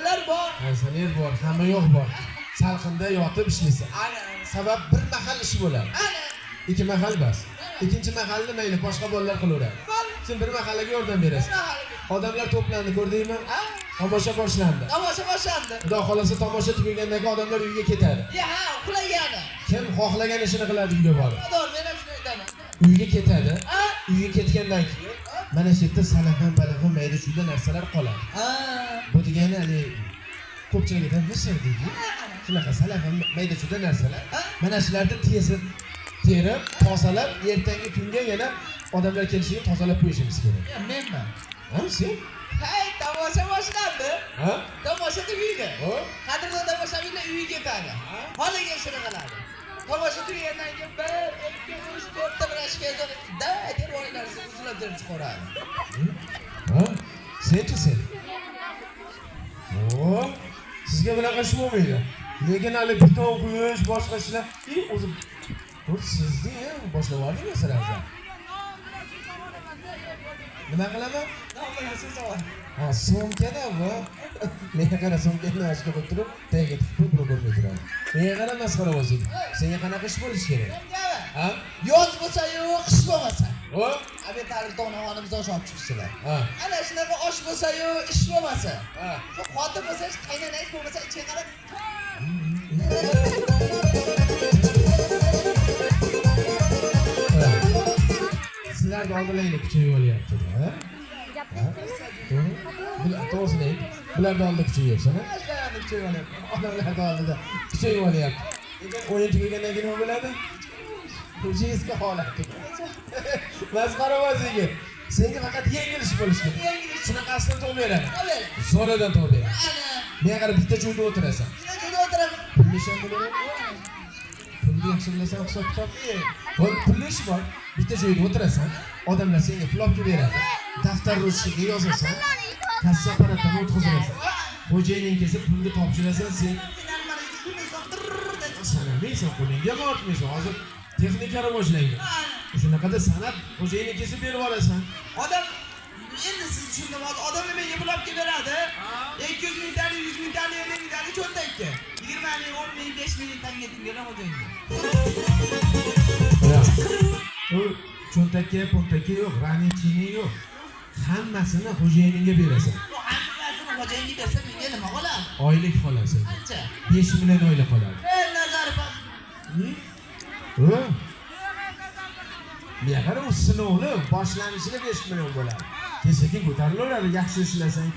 Sanerlar bor. Saner bor, hamma yo'q bor. Salqinda yotib ishlaysan. Sabab bir mahal ish bo'ladi. Ikki mahal bas. Ikkinchi mahalni mayli boshqa bolalar qilaveradi. Sen bir mahallaga yordam berasan. Odamlar to'plandi, ko'rdingmi? Tomosha boshlandi. Xudo xolasa tomosha tugagandan keyin odamlar uyga ketadi. Ha, uxlagani. Kim xohlagan ishini qiladi uyga borib. To'g'ri, men ham shunday aytaman. Uyga ketadi. Uyga ketgandan keyin mana shu yerda salafan balafon mayda chuyda narsalar qoladi. Bu degani hali ko'pchilikda misr deydi. Shunaqa salafan mayda chuyda narsalar. Mana shularni terib, tozalab, ertangi kunga yana odamlar kelishiga tozalab qo'yishimiz kerak. Menman. Ha, sen? Hey, tomosha boshlandi. Ha? Tomosha tugaydi. Qadrdon tomoshabinlar uyiga ketadi. Holiga shuni qiladi. Tomosha tugagandan keyin 1, 2, 3, 4 ta bilan shikayat da deb o'yinlarni uzilib turib chiqaradi. Ha? Sen. Sizga bunaqa ish bo'lmaydi. Lekin hali beton quyish, boshqa ishlar, o'zi sizni boshlab oldingiz sizlar. Nima qilaman? Ha, so'mkada bu. Menga qara so'mkani ochib qo'yib turib, tagiga tiqib ko'rmay turadi. Menga qara masxara o'zing. Senga qanaqa ish bo'lishi kerak? Ha? Yoz bo'lsa-yu, qish bo'lmasa. O? Donovanimiz osh olib chiqishdilar. Ha. Ana shunaqa osh bo'lsa-yu, ish bo'lmasa. Ha. Shu xotin bo'lsa, qaynanangiz bo'lmasa, ichga qarab. Sizlarga oldinglar kuchayib olyapti, ha? To'g'risini ayt. Bularda oldida kuchayyapsan, ha? Sizlarga kuchayib olyapti. Odamlarda oldida kuchayib olyapti. O'yin tugagandan keyin nima bo'ladi? O'zingizga holat. Masxara o'ziga. Senga faqat yengil ish bo'lishi kerak. Shunaqasidan to'g'ri beradi. Zo'radan to'g'ri beradi. Menga qarab bitta joyda o'tirasan. Bitta joyda o'tiraman. Pulni ishon bo'laveradi. Pulni yaxshi bilasan, hisob-kitob. Pulni ish bor. Bitta joyda o'tirasan. Odamlar senga pul olib beradi. Daftar ruchkaga yozasan. Kassa apparatdan o'tkazirasan. Xo'jayining kelsa pulni topshirasan, sen sanamaysan, qo'lingga ortmaysan. Hozir texnika rivojlangan. Shunaqada sanab xo'jayining kelsa berib olasan. Odam endi siz tushundingiz, odamlar menga pul olib beradi. 200 ming tanga, 100 ming tanga, 50 ming tanga cho'ntakka. 20 ming, 10 ming, 5 ming tanga beraman xo'jayinga. U cho'ntakka, pontakka yo'q, ranchini yo'q. Hammasini xo'jayiningga berasan. Hammasini xo'jayinga bersa menga nima qoladi? Oylik qoladi. Qancha? 5 million oylik qoladi. Nazar bas. Menga qara, u sinovni boshlanishida 5 million bo'ladi. Keyin ko'tarilaveradi, yaxshi ishlasang,